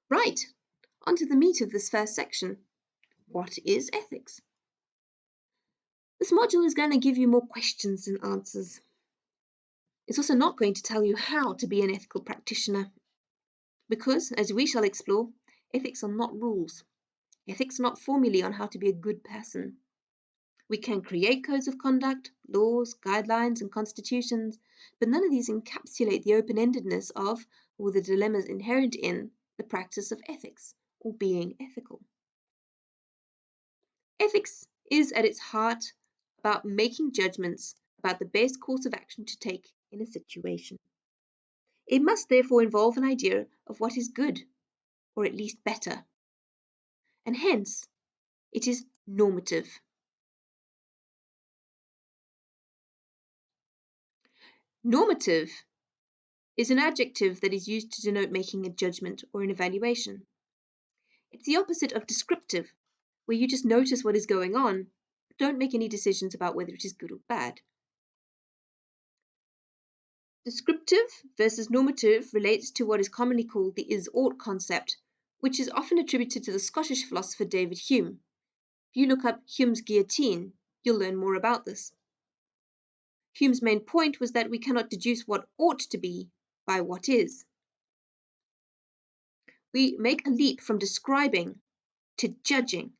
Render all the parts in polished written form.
Right, on to the meat of this first section. What is ethics? This module is going to give you more questions than answers. It's also not going to tell you how to be an ethical practitioner. Because, as we shall explore, ethics are not rules. Ethics are not formulae on how to be a good person. We can create codes of conduct, laws, guidelines, and constitutions, but none of these encapsulate the open-endedness of, or the dilemmas inherent in, the practice of ethics, or being ethical. Ethics is at its heart about making judgments about the best course of action to take in a situation. It must therefore involve an idea of what is good, or at least better, and hence it is normative. Normative is an adjective that is used to denote making a judgment or an evaluation. It's the opposite of descriptive, where you just notice what is going on, but don't make any decisions about whether it is good or bad. Descriptive versus normative relates to what is commonly called the is-ought concept, which is often attributed to the Scottish philosopher David Hume. If you look up Hume's guillotine, you'll learn more about this. Hume's main point was that we cannot deduce what ought to be by what is. We make a leap from describing to judging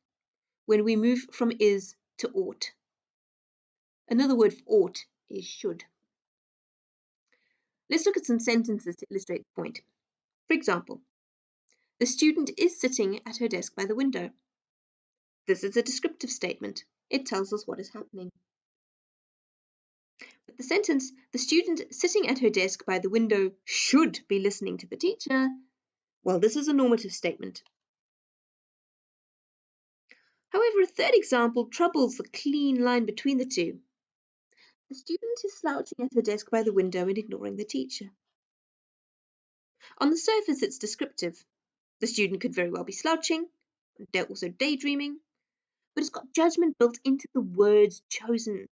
when we move from is to ought. Another word for ought is should. Let's look at some sentences to illustrate the point. For example, the student is sitting at her desk by the window. This is a descriptive statement. It tells us what is happening. But the sentence, the student sitting at her desk by the window should be listening to the teacher, well, this is a normative statement. However, a third example troubles the clean line between the two. The student is slouching at her desk by the window and ignoring the teacher. On the surface, it's descriptive. The student could very well be slouching, also daydreaming, but it's got judgment built into the words chosen.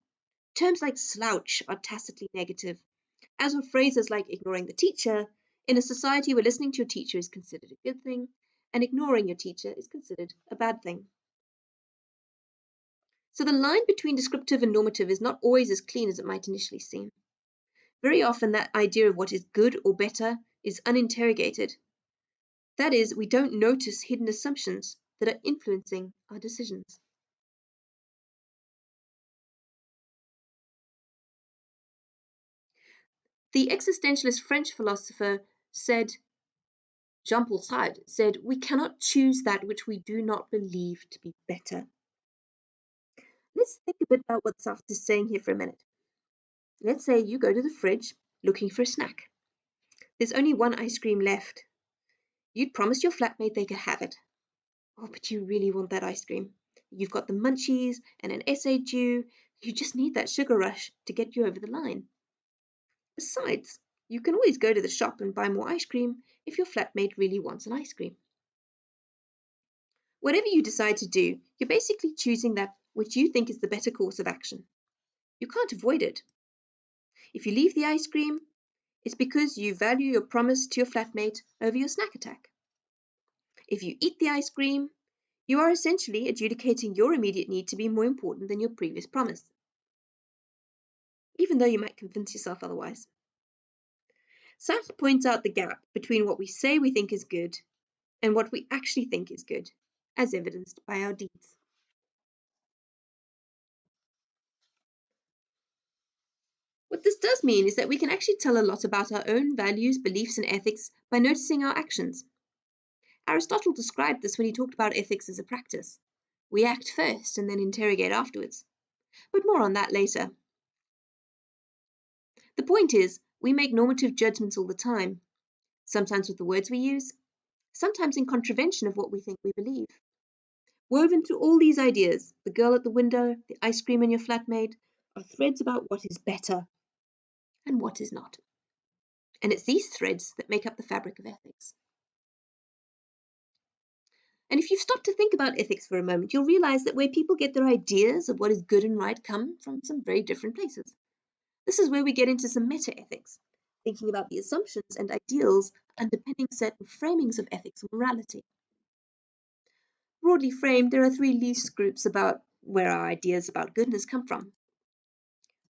Terms like slouch are tacitly negative, as are phrases like ignoring the teacher in a society where listening to your teacher is considered a good thing and ignoring your teacher is considered a bad thing. So the line between descriptive and normative is not always as clean as it might initially seem. Very often that idea of what is good or better is uninterrogated. That is, we don't notice hidden assumptions that are influencing our decisions. The existentialist French philosopher Jean-Paul Sartre said, "We cannot choose that which we do not believe to be better." Let's think a bit about what Sartre is saying here for a minute. Let's say you go to the fridge looking for a snack. There's only one ice cream left. You'd promised your flatmate they could have it. Oh, but you really want that ice cream. You've got the munchies and an essay due. You just need that sugar rush to get you over the line. Besides, you can always go to the shop and buy more ice cream if your flatmate really wants an ice cream. Whatever you decide to do, you're basically choosing that which you think is the better course of action. You can't avoid it. If you leave the ice cream, it's because you value your promise to your flatmate over your snack attack. If you eat the ice cream, you are essentially adjudicating your immediate need to be more important than your previous promise, even though you might convince yourself otherwise. Sartre points out the gap between what we say we think is good and what we actually think is good, as evidenced by our deeds. What this does mean is that we can actually tell a lot about our own values, beliefs, and ethics by noticing our actions. Aristotle described this when he talked about ethics as a practice. We act first and then interrogate afterwards. But more on that later. The point is, we make normative judgments all the time, sometimes with the words we use, sometimes in contravention of what we think we believe. Woven through all these ideas, the girl at the window, the ice cream and your flatmate, are threads about what is better and what is not. And it's these threads that make up the fabric of ethics. And if you've stopped to think about ethics for a moment, you'll realize that where people get their ideas of what is good and right come from some very different places. This is where we get into some meta-ethics. thinking about the assumptions and ideals underpinning certain framings of ethics and morality. Broadly framed, there are three loose groups about where our ideas about goodness come from.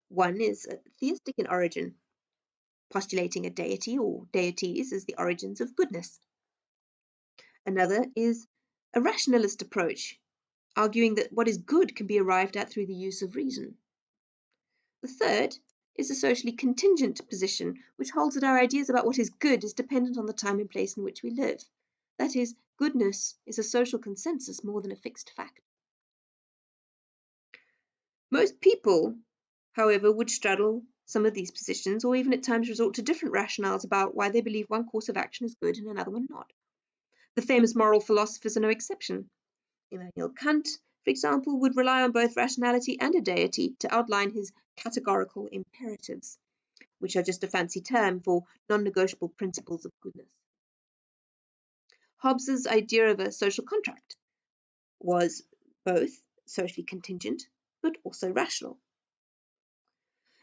One is theistic in origin, postulating a deity or deities as the origins of goodness. Another is a rationalist approach, arguing that what is good can be arrived at through the use of reason. The third is a socially contingent position, which holds that our ideas about what is good is dependent on the time and place in which we live. That is, goodness is a social consensus more than a fixed fact. Most people, however, would straddle some of these positions, or even at times resort to different rationales about why they believe one course of action is good and another one not. The famous moral philosophers are no exception. Immanuel Kant, for example, would rely on both rationality and a deity to outline his categorical imperatives, which are just a fancy term for non-negotiable principles of goodness. Hobbes's idea of a social contract was both socially contingent but also rational.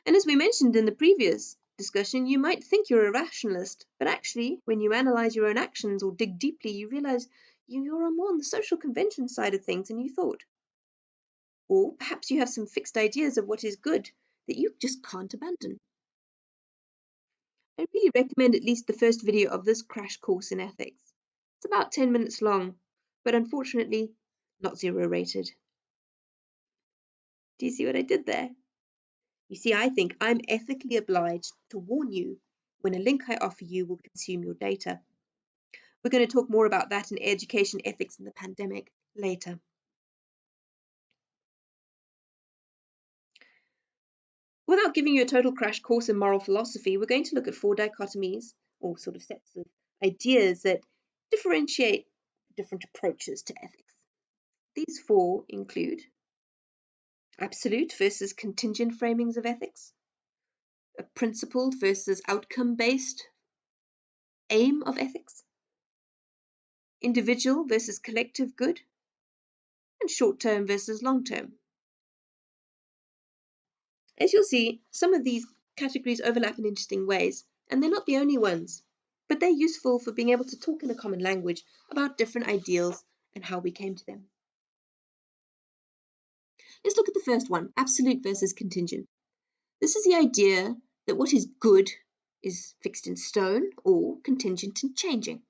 And as we mentioned in the previous discussion, you might think you're a rationalist, but actually, when you analyze your own actions or dig deeply, you realize you're more on the social convention side of things than you thought. Or perhaps you have some fixed ideas of what is good that you just can't abandon. I really recommend at least the first video of this crash course in ethics. It's about 10 minutes long, but unfortunately not 0 rated. Do you see what I did there? You see, I think I'm ethically obliged to warn you when a link I offer you will consume your data. We're going to talk more about that in education ethics in the pandemic later. Without giving you a total crash course in moral philosophy, we're going to look at 4 dichotomies, or sort of sets of ideas that differentiate different approaches to ethics. These 4 include absolute versus contingent framings of ethics, a principled versus outcome-based aim of ethics, individual versus collective good, and short-term versus long-term. As you'll see, some of these categories overlap in interesting ways, and they're not the only ones, but they're useful for being able to talk in a common language about different ideals and how we came to them. Let's look at the first one, absolute versus contingent. This is the idea that what is good is fixed in stone or contingent and changing.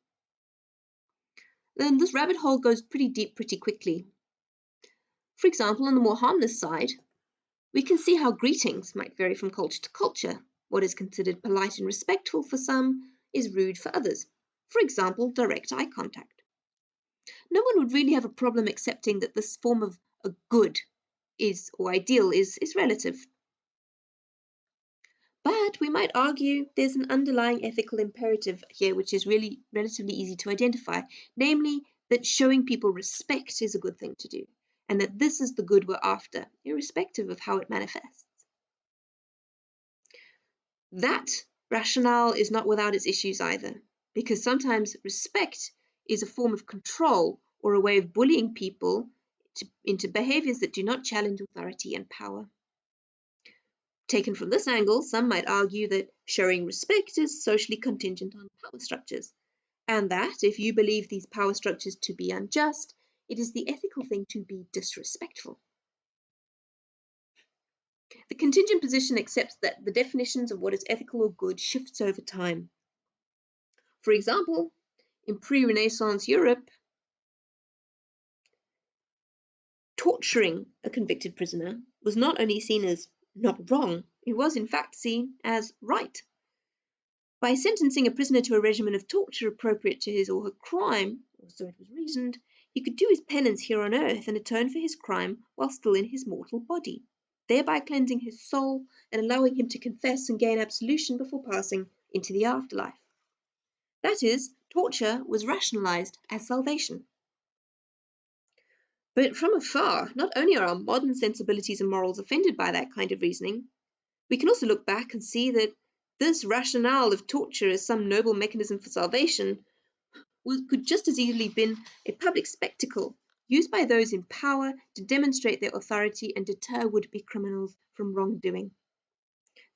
Then this rabbit hole goes pretty deep pretty quickly. For example, on the more harmless side, we can see how greetings might vary from culture to culture. What is considered polite and respectful for some is rude for others. For example, direct eye contact. No one would really have a problem accepting that this form of a good is, or ideal is relative. But we might argue there's an underlying ethical imperative here which is really relatively easy to identify, namely that showing people respect is a good thing to do, and that this is the good we're after, irrespective of how it manifests. That rationale is not without its issues either, because sometimes respect is a form of control or a way of bullying people into behaviors that do not challenge authority and power. Taken from this angle, some might argue that showing respect is socially contingent on power structures, and that if you believe these power structures to be unjust, it is the ethical thing to be disrespectful. The contingent position accepts that the definitions of what is ethical or good shifts over time. For example, in pre-Renaissance Europe, torturing a convicted prisoner was not only seen as not wrong, it was in fact seen as right. By sentencing a prisoner to a regimen of torture appropriate to his or her crime, or so it was reasoned, he could do his penance here on earth and atone for his crime while still in his mortal body, thereby cleansing his soul and allowing him to confess and gain absolution before passing into the afterlife. That is, torture was rationalized as salvation. But from afar, not only are our modern sensibilities and morals offended by that kind of reasoning, we can also look back and see that this rationale of torture as some noble mechanism for salvation could just as easily have been a public spectacle used by those in power to demonstrate their authority and deter would-be criminals from wrongdoing.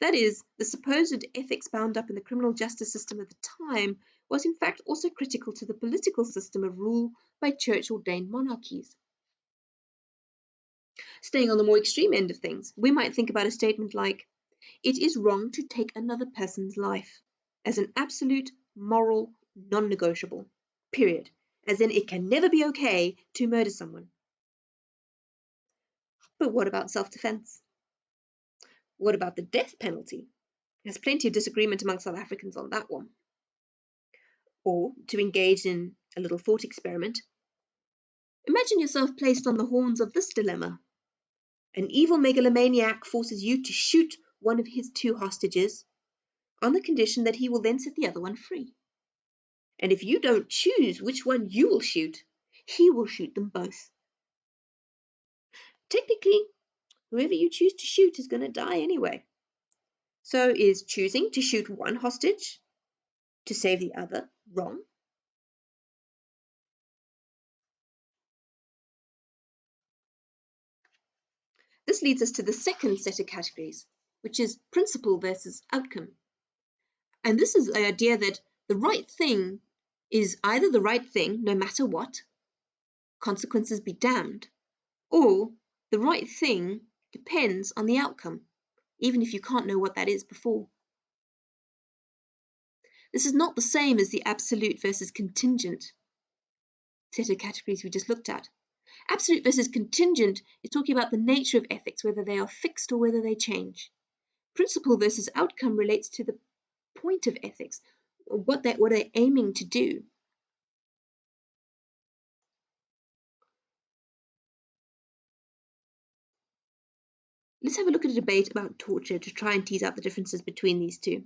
That is, the supposed ethics bound up in the criminal justice system of the time was in fact also critical to the political system of rule by church-ordained monarchies. Staying on the more extreme end of things, we might think about a statement like, "It is wrong to take another person's life," as an absolute moral non-negotiable, period. As in, it can never be okay to murder someone. But what about self-defense? What about the death penalty? There's plenty of disagreement among South Africans on that one. Or, to engage in a little thought experiment, imagine yourself placed on the horns of this dilemma. An evil megalomaniac forces you to shoot one of his 2 hostages on the condition that he will then set the other one free. And if you don't choose which one you will shoot, he will shoot them both. Technically, whoever you choose to shoot is going to die anyway. So is choosing to shoot one hostage to save the other wrong? This leads us to the second set of categories, which is principle versus outcome. And this is the idea that the right thing is either the right thing no matter what, consequences be damned, or the right thing depends on the outcome, even if you can't know what that is before. This is not the same as the absolute versus contingent set of categories we just looked at. Absolute versus contingent is talking about the nature of ethics, whether they are fixed or whether they change. Principle versus outcome relates to the point of ethics, or what they're aiming to do. Let's have a look at a debate about torture to try and tease out the differences between these two.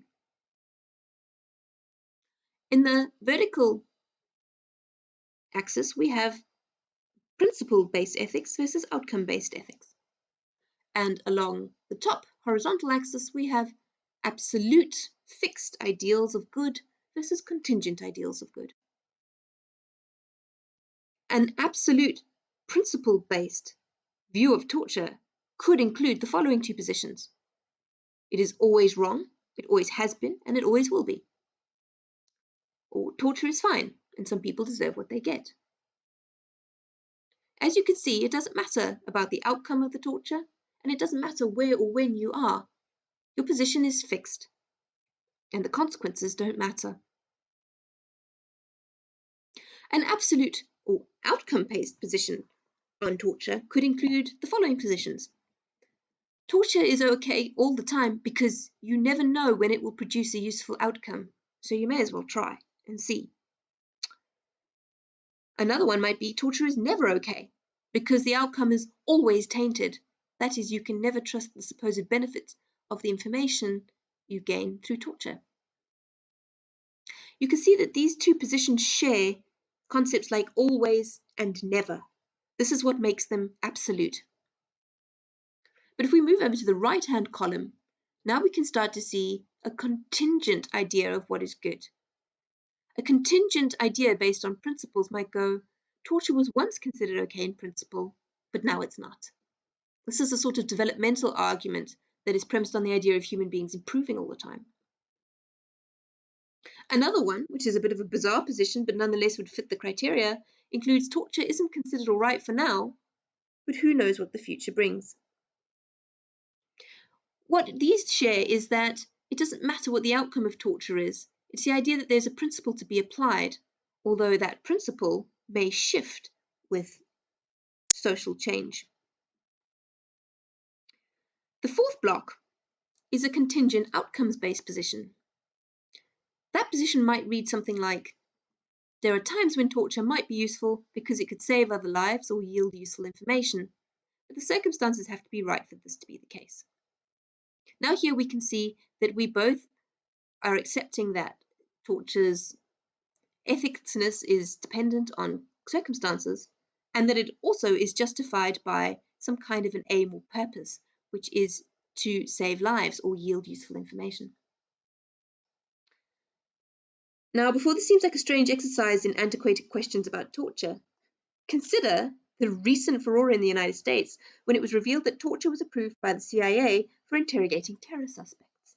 In the vertical axis, we have principle-based ethics versus outcome-based ethics. And along the top horizontal axis, we have absolute fixed ideals of good versus contingent ideals of good. An absolute principle-based view of torture could include the following 2 positions. It is always wrong, it always has been, and it always will be. Or torture is fine, and some people deserve what they get. As you can see, it doesn't matter about the outcome of the torture, and it doesn't matter where or when you are. Your position is fixed, and the consequences don't matter. An absolute or outcome-based position on torture could include the following positions. Torture is okay all the time because you never know when it will produce a useful outcome, so you may as well try and see. Another one might be torture is never okay because the outcome is always tainted. That is, you can never trust the supposed benefits of the information you gain through torture. You can see that these 2 positions share concepts like always and never. This is what makes them absolute. But if we move over to the right-hand column, now we can start to see a contingent idea of what is good. A contingent idea based on principles might go, torture was once considered okay in principle, but now it's not. This is a sort of developmental argument that is premised on the idea of human beings improving all the time. Another one, which is a bit of a bizarre position but nonetheless would fit the criteria, includes torture isn't considered all right for now, but who knows what the future brings. What these share is that it doesn't matter what the outcome of torture is. It's the idea that there's a principle to be applied, although that principle may shift with social change. The fourth block is a contingent outcomes-based position. That position might read something like, there are times when torture might be useful because it could save other lives or yield useful information, but the circumstances have to be right for this to be the case. Now here we can see that we both are accepting that torture's ethicness is dependent on circumstances, and that it also is justified by some kind of an aim or purpose, which is to save lives or yield useful information. Now, before this seems like a strange exercise in antiquated questions about torture, consider the recent furore in the United States when it was revealed that torture was approved by the CIA for interrogating terror suspects.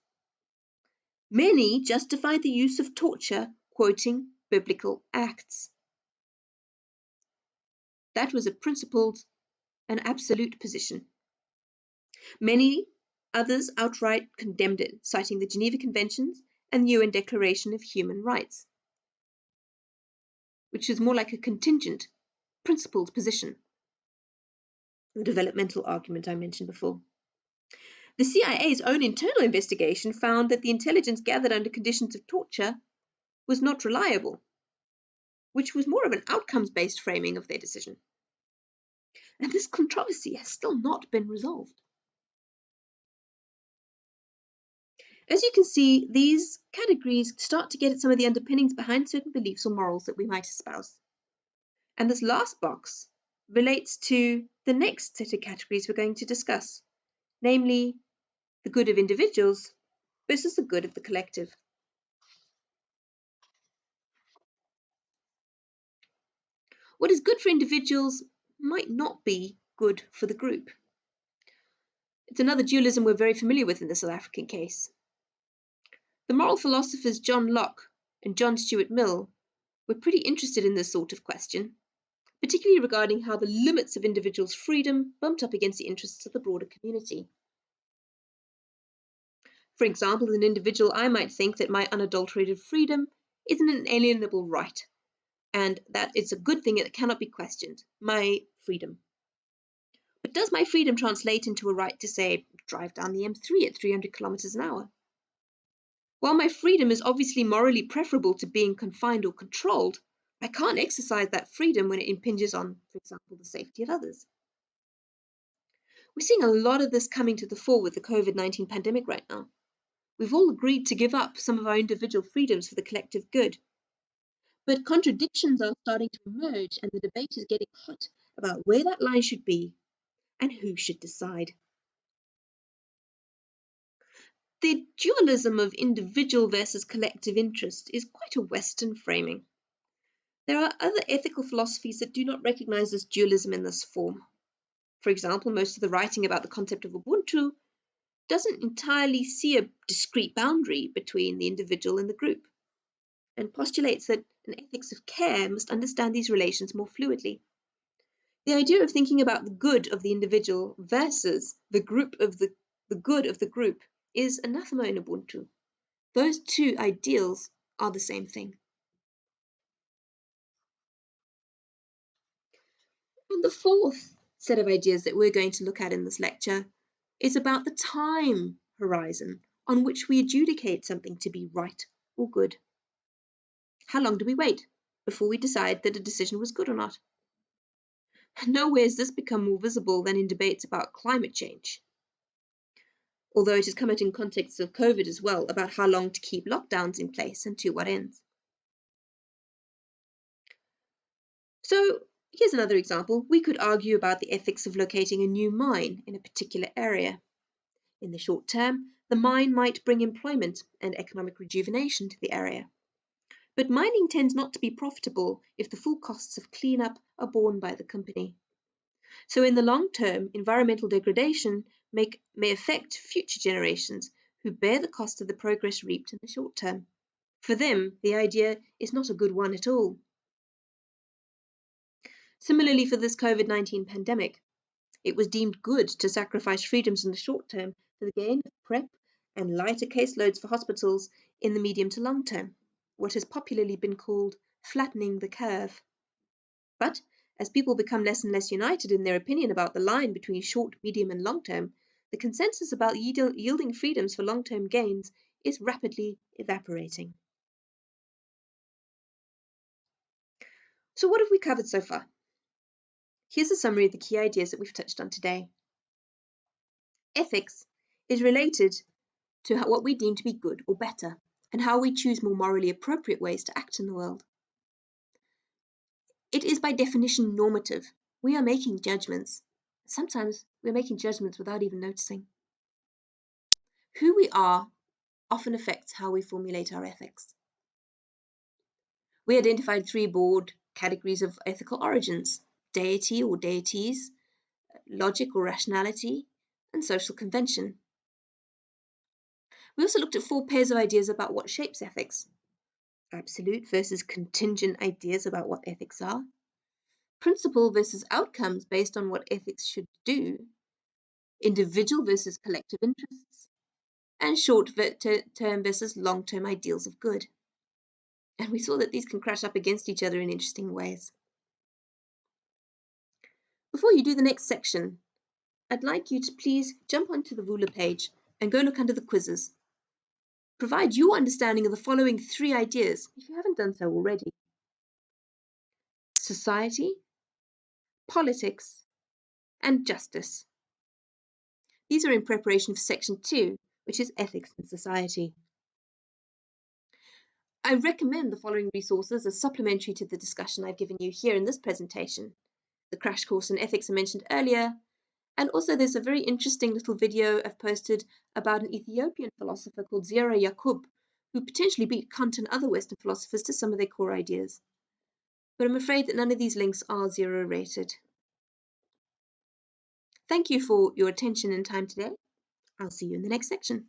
Many justified the use of torture, quoting biblical acts. That was a principled and absolute position. Many others outright condemned it, citing the Geneva Conventions and the UN Declaration of Human Rights, which is more like a contingent, principled position, the developmental argument I mentioned before. The CIA's own internal investigation found that the intelligence gathered under conditions of torture was not reliable, which was more of an outcomes-based framing of their decision. And this controversy has still not been resolved. As you can see, these categories start to get at some of the underpinnings behind certain beliefs or morals that we might espouse. And this last box relates to the next set of categories we're going to discuss, namely the good of individuals versus the good of the collective. What is good for individuals might not be good for the group. It's another dualism we're very familiar with in the South African case. The moral philosophers John Locke and John Stuart Mill were pretty interested in this sort of question, particularly regarding how the limits of individuals' freedom bumped up against the interests of the broader community. For example, as an individual, I might think that my unadulterated freedom is an inalienable right, and that it's a good thing that cannot be questioned, my freedom. But does my freedom translate into a right to, say, drive down the M3 at 300 kilometers an hour? While my freedom is obviously morally preferable to being confined or controlled, I can't exercise that freedom when it impinges on, for example, the safety of others. We're seeing a lot of this coming to the fore with the COVID-19 pandemic right now. We've all agreed to give up some of our individual freedoms for the collective good. But contradictions are starting to emerge, and the debate is getting hot about where that line should be and who should decide. The dualism of individual versus collective interest is quite a Western framing. There are other ethical philosophies that do not recognize this dualism in this form. For example, most of the writing about the concept of Ubuntu doesn't entirely see a discrete boundary between the individual and the group, and postulates that an ethics of care must understand these relations more fluidly. The idea of thinking about the good of the individual versus the good of the group is anathema in Ubuntu. Those two ideals are the same thing. And the fourth set of ideas that we're going to look at in this lecture is about the time horizon on which we adjudicate something to be right or good. How long do we wait before we decide that a decision was good or not? Nowhere has this become more visible than in debates about climate change, although it has come out in context of COVID as well, about how long to keep lockdowns in place and to what ends. So here's another example. We could argue about the ethics of locating a new mine in a particular area. In the short term, the mine might bring employment and economic rejuvenation to the area. But mining tends not to be profitable if the full costs of cleanup are borne by the company. So in the long term, environmental degradation may affect future generations who bear the cost of the progress reaped in the short term. For them, the idea is not a good one at all. Similarly, for this COVID-19 pandemic, it was deemed good to sacrifice freedoms in the short term for the gain of PrEP and lighter caseloads for hospitals in the medium to long term, what has popularly been called flattening the curve. But as people become less and less united in their opinion about the line between short, medium, and long term, the consensus about yielding freedoms for long-term gains is rapidly evaporating. So what have we covered so far? Here's a summary of the key ideas that we've touched on today. Ethics is related to what we deem to be good or better, and how we choose more morally appropriate ways to act in the world. It is by definition normative. We are making judgments. Sometimes we're making judgments without even noticing. Who we are often affects how we formulate our ethics. We identified three broad categories of ethical origins: deity or deities, logic or rationality, and social convention. We also looked at 4 pairs of ideas about what shapes ethics. Absolute versus contingent ideas about what ethics are. Principle versus outcomes based on what ethics should do. Individual versus collective interests. And short-term versus long-term ideals of good. And we saw that these can crash up against each other in interesting ways. Before you do the next section, I'd like you to please jump onto the ruler page and go look under the quizzes. Provide your understanding of the following 3 ideas, if you haven't done so already. Society, politics, and justice. These are in preparation for section 2, which is ethics and society. I recommend the following resources as supplementary to the discussion I've given you here in this presentation. The crash course in ethics I mentioned earlier, and also there's a very interesting little video I've posted about an Ethiopian philosopher called Zira Yaqub, who potentially beat Kant and other Western philosophers to some of their core ideas. But I'm afraid that none of these links are 0 rated. Thank you for your attention and time today. I'll see you in the next section.